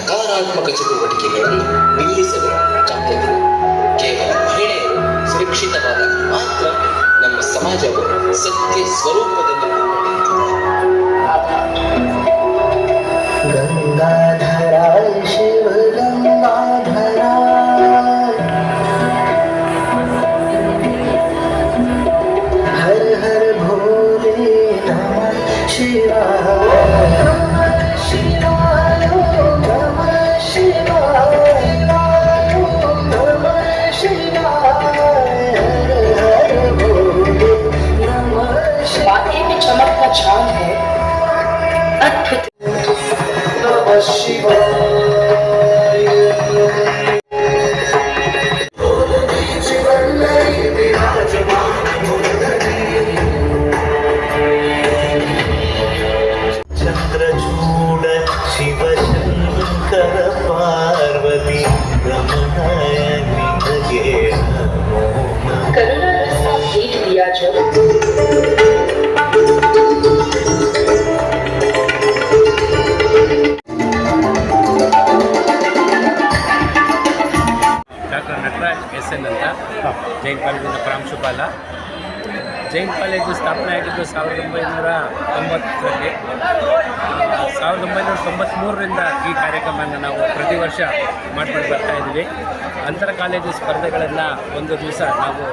ನಕಾರಾತ್ಮಕ ಚಟುವಟಿಕೆಗಳನ್ನು ನಿಲ್ಲಿಸಲು ಕಾಯ್ದಿದೆ. ಕೇವಲ ಮಹಿಳೆಯರು ಸುರಕ್ಷಿತವಾದಾಗ ಮಾತ್ರ ನಮ್ಮ ಸಮಾಜವು ಸತ್ಯ ಸ್ವರೂಪದಲ್ಲಿ ಮುನ್ನಡೆಯುತ್ತದೆ. ಗಂಗಾಧರ ಶಿವ ಗಂಗಾಧರ ಹರ ಹರ ಭೋಲೆ ನಮಃ ಶಿವಾಯ ಶಿವಾಯ ನಮಃ ಶಿವಾಯ ನಮಃ ಶಿವಾಯ हर हर भोले नमः शिवाय। बातें में चमक का छान है, अद्भुत नमः शिवाय। चंद्रचूड शिव शंकर पार्वती रमणाय निधगे करुणा रस का भेंट दिया जब ಡಾಕ್ಟರ್ ನಟರಾಜ್ ಎಸ್ ಎನ್ ಅಂತ ಜೈನ್ ಕಾಲೇಜಿನ ಪ್ರಾಂಶುಪಾಲ. ಜೈನ್ ಕಾಲೇಜು ಸ್ಥಾಪನೆ ಆಗಿದ್ದು 1990ರಲ್ಲಿ. 1993ರಿಂದ ಈ ಕಾರ್ಯಕ್ರಮವನ್ನು ನಾವು ಪ್ರತಿ ವರ್ಷ ಮಾಡ್ಕೊಂಡು ಬರ್ತಾ ಇದ್ದೀವಿ. ಅಂತರ ಕಾಲೇಜು ಸ್ಪರ್ಧೆಗಳನ್ನು ಒಂದು ದಿವಸ ನಾವು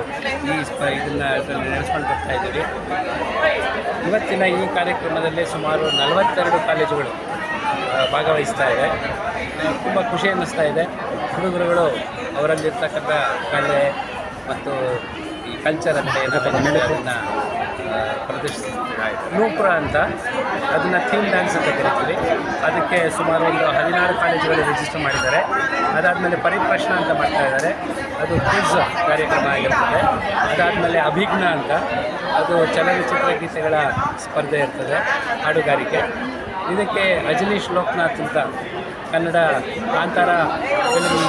ಇದನ್ನು ನಡೆಸ್ಕೊಂಡು ಬರ್ತಾ ಇದ್ದೀವಿ. ಇವತ್ತಿನ ಈ ಕಾರ್ಯಕ್ರಮದಲ್ಲಿ ಸುಮಾರು 42 ಕಾಲೇಜುಗಳು ಭಾಗವಹಿಸ್ತಾ ಇದೆ. ತುಂಬ ಖುಷಿ ಅನ್ನಿಸ್ತಾ ಇದೆ. ಹುಡುಗರುಗಳು ಅವರಲ್ಲಿರ್ತಕ್ಕಂಥ ಕಲೆ ಮತ್ತು ಈ ಕಲ್ಚರ್ ಅಂತ ಏನಾದರೂ ಅದನ್ನು ಪ್ರದರ್ಶಿಸ್ತಾರೆ. ನೂಪುರ ಅಂತ ಅದನ್ನು ಥೀಮ್ ಡ್ಯಾನ್ಸ್ ಅಂತ ಕರಿತೀವಿ. ಅದಕ್ಕೆ ಸುಮಾರು ಒಂದು 16 ಕಾಲೇಜುಗಳು ರಿಜಿಸ್ಟರ್ ಮಾಡಿದ್ದಾರೆ. ಅದಾದಮೇಲೆ ಪರಿಪ್ರಶ್ನ ಅಂತ ಮಾಡ್ತಾ ಇದ್ದಾರೆ, ಅದು ಕ್ವಿಜ್ ಕಾರ್ಯಕ್ರಮ ಆಗಿರ್ತದೆ. ಅದಾದಮೇಲೆ ಅಭಿಜ್ಞ ಅಂತ, ಅದು ಚಲನಚಿತ್ರ ಗೀತೆಗಳ ಸ್ಪರ್ಧೆ ಇರ್ತದೆ, ಹಾಡುಗಾರಿಕೆ. ಇದಕ್ಕೆ ಅಜನೀಶ್ ಲೋಕನಾಥ್ ಅಂತ Kannada Kantara film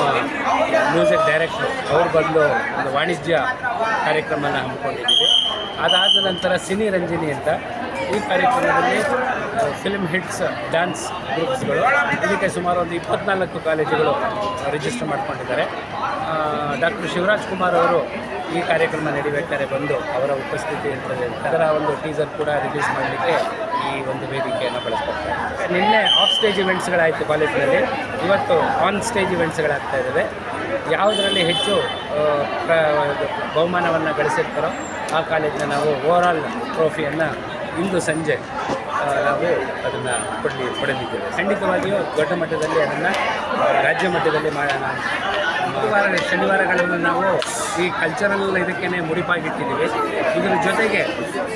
music director ಅವ್ರ ಬದಲು ಒಂದು ವಾಣಿಜ್ಯ ಕಾರ್ಯಕ್ರಮನ ಹಮ್ಮಿಕೊಂಡಿದ್ದೀವಿ. ಅದಾದ ನಂತರ ಸಿನಿ ರಂಜಿನಿ ಅಂತ ಈ ಕಾರ್ಯಕ್ರಮದಲ್ಲಿ ಫಿಲ್ಮ್ ಹಿಟ್ಸ್ ಡ್ಯಾನ್ಸ್ ಗ್ರೂಪ್ಸ್ಗಳು, ಇದಕ್ಕೆ ಸುಮಾರು ಒಂದು 24 ಕಾಲೇಜುಗಳು ರಿಜಿಸ್ಟರ್ ಮಾಡ್ಕೊಂಡಿದ್ದಾರೆ. ಡಾಕ್ಟರ್ ಶಿವರಾಜ್ ಕುಮಾರ್ ಅವರು ಈ ಕಾರ್ಯಕ್ರಮ ನಡಿಬೇಕಾದ್ರೆ ಬಂದು ಅವರ ಉಪಸ್ಥಿತಿ ಇರ್ತದೆ. ಅದರ ಒಂದು ಟೀಸರ್ ಕೂಡ ರಿಲೀಸ್ ಮಾಡಲಿಕ್ಕೆ ಈ ಒಂದು ವೇದಿಕೆಯನ್ನು ಬಳಸ್ಕೊಡ್ತಾರೆ. ನಿನ್ನೆ ಆಫ್ ಸ್ಟೇಜ್ ಇವೆಂಟ್ಸ್ಗಳಾಯಿತು ಕಾಲೇಜಿನಲ್ಲಿ, ಇವತ್ತು ಆನ್ ಸ್ಟೇಜ್ ಇವೆಂಟ್ಸ್ಗಳಾಗ್ತಾ ಇದ್ದಾವೆ. ಯಾವುದರಲ್ಲಿ ಹೆಚ್ಚು ಬಹುಮಾನವನ್ನು ಗಳಿಸಿರ್ತಾರೋ ಆ ಕಾಲೇಜಿನ ನಾವು ಓವರಾಲ್ ಟ್ರೋಫಿಯನ್ನು ಇಂದು ಸಂಜೆ ನಾವು ಅದನ್ನು ಪಡೆದಿದ್ದೇವೆ. ಖಂಡಿತವಾಗಿಯೂ ದೊಡ್ಡ ಮಟ್ಟದಲ್ಲಿ ಅದನ್ನು ರಾಜ್ಯ ಮಟ್ಟದಲ್ಲಿ ಮಾಡೋಣ. ಶನಿವಾರಗಳನ್ನು ನಾವು ಈ ಕಲ್ಚರಲ್ ಇದಕ್ಕೇ ಮುಡಿಪಾಗಿಟ್ಟಿದ್ದೀವಿ. ಇದರ ಜೊತೆಗೆ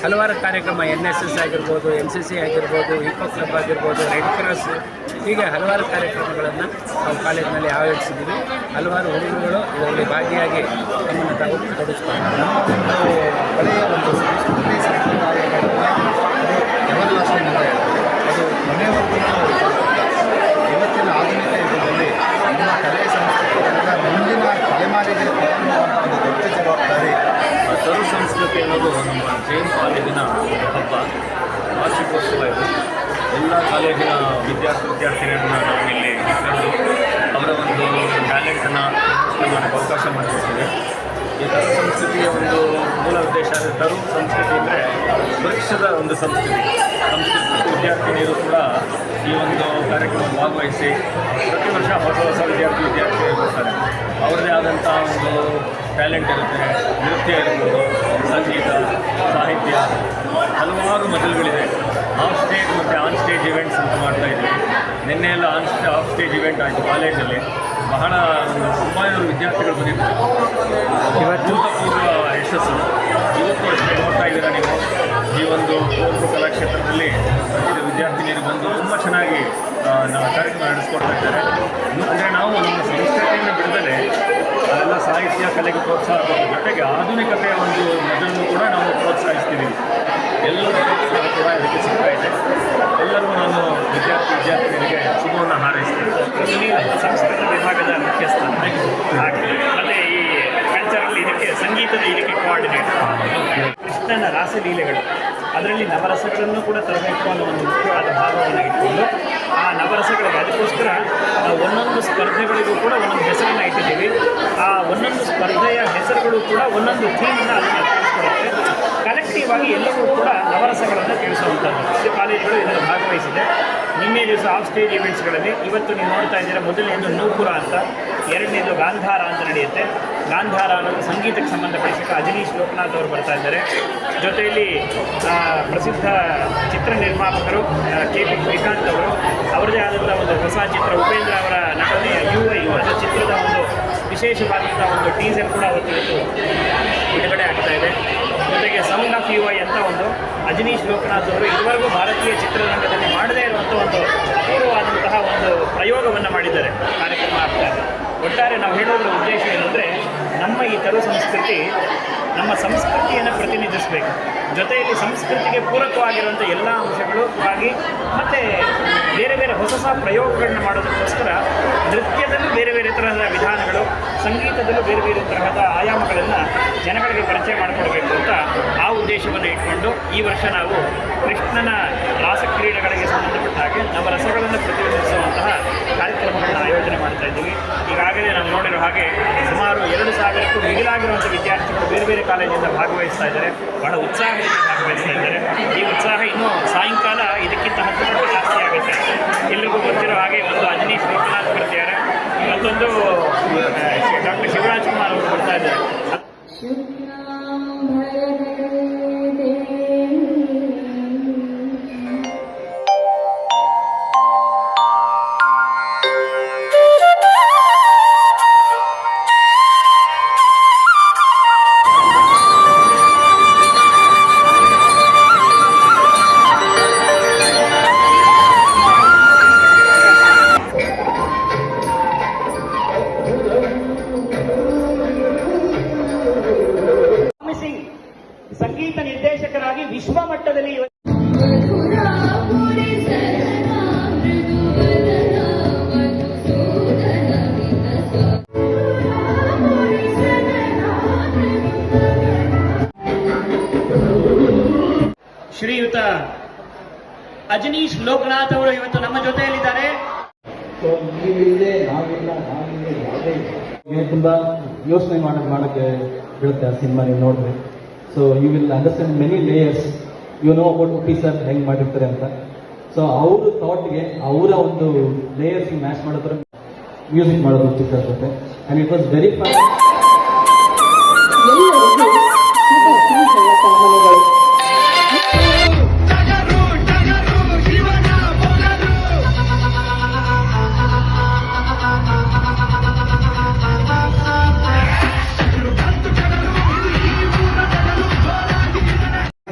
ಹಲವಾರು ಕಾರ್ಯಕ್ರಮ NSS ಆಗಿರ್ಬೋದು, NCC ಆಗಿರ್ಬೋದು, ಈಕೋ ಕ್ಲಬ್ ಆಗಿರ್ಬೋದು, ರೆಡ್ ಕ್ರಾಸ್, ಹೀಗೆ ಹಲವಾರು ಕಾರ್ಯಕ್ರಮಗಳನ್ನು ನಾವು ಕಾಲೇಜಿನಲ್ಲಿ ಆಯೋಜಿಸಿದ್ದೀವಿ. ಹಲವಾರು ಹುಡುಗರುಗಳು ಇದರಲ್ಲಿ ಭಾಗಿಯಾಗಿ ನಮ್ಮನ್ನು ತಾವು ತೊಡಗಿಸ್ಕೊಂಡು ನಾವು ಹಳೆಯ ಒಂದು ಸಂಸ್ಕೃತಿ ಸಂಪ್ರದಾಯಗಳನ್ನು ಅದು ಮನೆಯವರೆಗೂ ಇವತ್ತಿನ ಆಧುನಿಕ ಯುಗದಲ್ಲಿ ನಮ್ಮ ಕಲೆ ಸಂಸ್ಕೃತಿಗಳನ್ನು ಮುಂದಿನ ತಲೆಮಾರಿಗೆ ತಗೊಂಡುವಂಥ ಒಂದು ದೊಡ್ಡ ಜವಾಬ್ದಾರಿ. ಸರ್ವ ಸಂಸ್ಕೃತಿ ಅನ್ನೋದು ನಮ್ಮ ಜೈನ್ ಕಾಲೇಜಿನ ಹಬ್ಬ, ವಾರ್ಷಿಕೋತ್ಸವ. ಇದು ಎಲ್ಲ ಕಾಲೇಜಿನ ವಿದ್ಯಾರ್ಥಿನಿಯರನ್ನು ನಾವು ಇಲ್ಲಿ ಕರೆದು ಅವರ ಒಂದು ಟ್ಯಾಲೆಂಟನ್ನು ಪ್ರದರ್ಶನ ಮಾಡೋಕ್ಕೆ ಅವಕಾಶ ಮಾಡಿಕೊಡ್ತೀವಿ. ಈ ಸರ್ವ ಸಂಸ್ಕೃತಿಯ ಒಂದು ಮೂಲ ಉದ್ದೇಶ ಅಂದರೆ ಸರ್ವ ಸಂಸ್ಕೃತಿ ಅಂದರೆ ಸುರಕ್ಷಿತ ಒಂದು ಸಂಸ್ಕೃತಿ. ವಿದ್ಯಾರ್ಥಿನಿಯರು ಕೂಡ ಈ ಒಂದು ಕಾರ್ಯಕ್ರಮ ಭಾಗವಹಿಸಿ ಪ್ರತಿ ವರ್ಷ ಹೊಸ ವಿದ್ಯಾರ್ಥಿಗಳು ಬರ್ತಾರೆ. ಅವರದೇ ಆದಂಥ ಒಂದು ಟ್ಯಾಲೆಂಟ್ ಇರುತ್ತೆ. ನೃತ್ಯ ಇರ್ಬೋದು, ಸಂಗೀತ, ಸಾಹಿತ್ಯ, ಹಲವಾರು ಮಜಲುಗಳಿದೆ. ಆಫ್ ಸ್ಟೇಜ್ ಮತ್ತು ಆನ್ ಸ್ಟೇಜ್ ಇವೆಂಟ್ಸ್ ಅಂತ ಮಾಡ್ತಾಯಿದ್ವಿ. ನಿನ್ನೆ ಎಲ್ಲ ಆಫ್ ಸ್ಟೇಜ್ ಇವೆಂಟ್ ಆಯಿತು ಕಾಲೇಜಲ್ಲಿ. ಬಹಳ ಒಂದು 900 ವಿದ್ಯಾರ್ಥಿಗಳು ಬಂದಿದ್ದಾರೆ. ಅಭೂತಪೂರ್ವ ಯಶಸ್ಸು. ಇವತ್ತು ಅಷ್ಟೇ ನೋಡ್ತಾ ಇದ್ದೀರಾ ನೀವು, ಈ ಒಂದು ಕುವೆಂಪು ಕಲಾಕ್ಷೇತ್ರದಲ್ಲಿ ಪ್ರತಿ ವಿದ್ಯಾರ್ಥಿನಿಯರು ಬಂದು ತುಂಬ ಚೆನ್ನಾಗಿ ನಾವು ಕಾರ್ಯಕ್ರಮ ನಡೆಸ್ಕೊಡ್ತಾ ಇದ್ದಾರೆ. ಅಂದರೆ ನಾವು ನಮ್ಮ ಸಂಸ್ಕೃತಿಯನ್ನು ಬಿಡದಲೇ ಅದೆಲ್ಲ ಸಾಹಿತ್ಯ ಕಲೆಗೆ ಪ್ರೋತ್ಸಾಹ ಜೊತೆಗೆ ಆಧುನಿಕತೆಯ ಒಂದು ಮಜಲನ್ನು ಕೂಡ ನಾವು ಪ್ರೋತ್ಸಾಹಿಸ್ತಿದ್ದೀವಿ. ಎಲ್ಲರ ಪ್ರೋತ್ಸಾಹ ಕೂಡ ಇದಕ್ಕೆ ಸಿಗ್ತಾ ಇದೆ. ಎಲ್ಲರಿಗೂ ನಾನು ವಿದ್ಯಾರ್ಥಿನಿಯರಿಗೆ ಶುಭವನ್ನು ಹಾರೈಸ್ತೀನಿ. ಸಂಸ್ಕೃತ ವಿಭಾಗದ ಮುಖ್ಯಸ್ಥ ಮತ್ತು ಈ ಕಲ್ಚರಲ್ಲಿ ಇದಕ್ಕೆ ಸಂಗೀತದ ಇದಕ್ಕೆ ಕೋಆರ್ಡಿನೇಟರ್. ಕೃಷ್ಣನ ರಾಸಲೀಲೆಗಳು, ಅದರಲ್ಲಿ ನವರಸಗಳನ್ನು ಕೂಡ ತರಬೇಕು ಅನ್ನೋ ಒಂದು ಮುಖ್ಯವಾದ ಭಾಗವನ್ನು ಇಟ್ಕೊಂಡು ಆ ನವರಸಗಳಿಗೆ. ಅದಕ್ಕೋಸ್ಕರ ನಾವು ಒಂದೊಂದು ಸ್ಪರ್ಧೆಗಳಿಗೂ ಕೂಡ ಒಂದೊಂದು ಹೆಸರನ್ನು ಇಟ್ಟಿದ್ದೀವಿ. ಆ ಒಂದೊಂದು ಸ್ಪರ್ಧೆಯ ಹೆಸರುಗಳು ಕೂಡ ಒಂದೊಂದು ಥೀಮನ್ನು ಅದನ್ನು ತಿಳಿಸ್ಕೊಡುತ್ತೆ. ಕಲೆಕ್ಟಿವ್ ಆಗಿ ಎಲ್ಲವೂ ಕೂಡ ನವರಸಗಳನ್ನು ತಿಳಿಸುವಂಥದ್ದು. ಇದು ಕಾಲೇಜುಗಳು ಇದನ್ನು ಭಾಗವಹಿಸಿದೆ. ನಿನ್ನೆ ದಿವಸ ಆಫ್ ಸ್ಟೇಜ್ ಇವೆಂಟ್ಸ್ಗಳಲ್ಲಿ ಇವತ್ತು ನೀವು ನೋಡ್ತಾ ಇದ್ದೀರಾ, ಮೊದಲನೇದು ನೂಪುರ ಅಂತ, ಎರಡನೇದು ಗಾಂಧಾರ ಅಂತ ನಡೆಯುತ್ತೆ. ಗಾಂಧಾರ ಅನ್ನೋದು ಸಂಗೀತಕ್ಕೆ ಸಂಬಂಧಪಡಿಸಿದ ಅಜನೀಶ್ ಲೋಕನಾಥ್ ಅವರು ಬರ್ತಾ ಇದ್ದಾರೆ. ಜೊತೆಯಲ್ಲಿ ಪ್ರಸಿದ್ಧ ಚಿತ್ರ ನಿರ್ಮಾಪಕರು KP ಶ್ರೀಕಾಂತ್ ಅವರು, ಅವರದೇ ಆದಂಥ ಒಂದು ಹೊಸ ಚಿತ್ರ ಉಪೇಂದ್ರ ಅವರ ನಟನೆಯ UI ಅನ್ನೋ ಚಿತ್ರದ ಒಂದು ವಿಶೇಷವಾದಂಥ ಒಂದು ಟೀಸರ್ ಕೂಡ ಅವತ್ತು ಬಿಡುಗಡೆ ಆಗ್ತಾ ಇದೆ. ಜೊತೆಗೆ ಸೌಂಡ್ ಆಫ್ UI ಅಂತ ಒಂದು ಅಜನೀಶ್ ಲೋಕನಾಥ್ ಅವರು ಇದುವರೆಗೂ ಭಾರತೀಯ ಚಿತ್ರರಂಗದಲ್ಲಿ ಮಾಡದೇ ಇರುವಂಥ ಒಂದು ಅಪೂರ್ವವಾದಂತಹ ಒಂದು ಪ್ರಯೋಗವನ್ನು ಮಾಡಿದ್ದಾರೆ. ಕಾರ್ಯಕ್ರಮ ಆಗ್ತಾ ಇದೆ. ಒಟ್ಟಾರೆ ನಾವು ಹೇಳೋದ್ರ ಉದ್ದೇಶ ಏನಂದರೆ, ನಮ್ಮ ಈ ತರು ಸಂಸ್ಕೃತಿ ನಮ್ಮ ಸಂಸ್ಕೃತಿಯನ್ನು ಪ್ರತಿನಿಧಿಸಬೇಕು. ಜೊತೆಯಲ್ಲಿ ಸಂಸ್ಕೃತಿಗೆ ಪೂರಕವಾಗಿರುವಂಥ ಎಲ್ಲ ಅಂಶಗಳು ಆಗಿ ಮತ್ತು ಬೇರೆ ಬೇರೆ ಹೊಸ ಹೊಸ ಪ್ರಯೋಗಗಳನ್ನ ಮಾಡೋದಕ್ಕೋಸ್ಕರ ನೃತ್ಯದಲ್ಲೂ ಬೇರೆ ಬೇರೆ ತರಹದ ವಿಧಾನಗಳು, ಸಂಗೀತದಲ್ಲೂ ಬೇರೆ ಬೇರೆ ತರಹದ ಆಯಾಮಗಳನ್ನು ಜನಗಳಿಗೆ ಪರಿಚಯ ಮಾಡಿಕೊಡ್ಬೇಕು ಅಂತ ಆ ಉದ್ದೇಶವನ್ನು ಇಟ್ಕೊಂಡು ಈ ವರ್ಷ ನಾವು ಕೃಷ್ಣನ ರಾಸಕ್ರೀಡೆಗಳಿಗೆ ಸಂಬಂಧಪಟ್ಟ ಹಾಗೆ ನವರಸಗಳನ್ನು ಪ್ರತಿನಿಧಿಸುವಂತಹ ಕಾರ್ಯಕ್ರಮಗಳನ್ನು ಆಯೋಜನೆ ಮಾಡ್ತಾ ಇದ್ದೀವಿ. ಈಗಾಗಲೇ ನಾವು ನೋಡಿರೋ ಹಾಗೆ ಸುಮಾರು 2000ಕ್ಕೂ ಮಿಗಿಲಾಗಿರುವಂಥ ವಿದ್ಯಾರ್ಥಿಗಳು ಬೇರೆ ಬೇರೆ ಕಾಲೇಜಿಂದ ಭಾಗವಹಿಸ್ತಾ ಇದ್ದಾರೆ. ಬಹಳ ಉತ್ಸಾಹದಿಂದ ಭಾಗವಹಿಸ್ತಾ ಇದ್ದಾರೆ. ಈ ಉತ್ಸಾಹ ಇನ್ನೂ ಸಾಯಂಕಾಲ ಇದಕ್ಕಿಂತ 10 ಪಟ್ಟು ಜಾಸ್ತಿ ಆಗುತ್ತೆ. ಎಲ್ರಿಗೂ ಗೊತ್ತಿರೋ ಹಾಗೆ ಒಂದು ಅಜನೀಶ್ ಲೋಕನಾಥ್ ಬರ್ತಿದ್ದಾರೆ, ಮತ್ತೊಂದು ಡಾಕ್ಟರ್ ಶಿವರಾಜ್ ಕುಮಾರ್ ಅವರು ಬರ್ತಾ ಇದ್ದಾರೆ. ಸಂಗೀತ ನಿರ್ದೇಶಕರಾಗಿ ವಿಶ್ವ ಮಟ್ಟದಲ್ಲಿ ಶ್ರೀಯುತ ಅಜನೀಶ್ ಲೋಕನಾಥ್ ಅವರು ಇವತ್ತು ನಮ್ಮ ಜೊತೆಯಲ್ಲಿದ್ದಾರೆ. ತುಂಬಾ ಯೋಚನೆ ಮಾಡಕ್ಕೆ ಬೀಳುತ್ತೆ ಆ ಸಿನಿಮಾ ನೀವು ನೋಡಿದ್ರೆ. So you will understand many layers. You know about Uppi sir ಹೆಂಗೆ ಮಾಡಿರ್ತಾರೆ ಅಂತ. ಸೊ ಅವ್ರ ಥಾಟ್ಗೆ ಅವರ ಒಂದು ಲೇಯರ್ಸ್ ಮ್ಯಾಚ್ ಮಾಡೋದ್ರ ಮ್ಯೂಸಿಕ್ ಮಾಡೋದು ಚಿತ್ರ ಜೊತೆ. And it was very fun.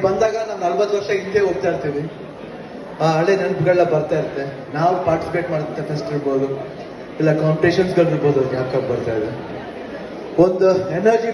ಬಂದಾಗ ನಾವು 40 ವರ್ಷ ಹಿಂದೆ ಹೋಗ್ತಾ ಇರ್ತೀವಿ. ಆ ಹಳೆ ನೆನಪುಗಳೆಲ್ಲ ಬರ್ತಾ ಇರುತ್ತೆ. ನಾವು ಪಾರ್ಟಿಸಿಪೇಟ್ ಮಾಡುತ್ತೆ ಫೆಸ್ಟ್ ಇರ್ಬೋದು, ಇಲ್ಲ ಕಾಂಪಿಟೇಷನ್ಸ್ಗಳಿರ್ಬೋದು, ಯಾಕೆ ಬರ್ತಾ ಇದೆ ಒಂದು ಎನರ್ಜಿ.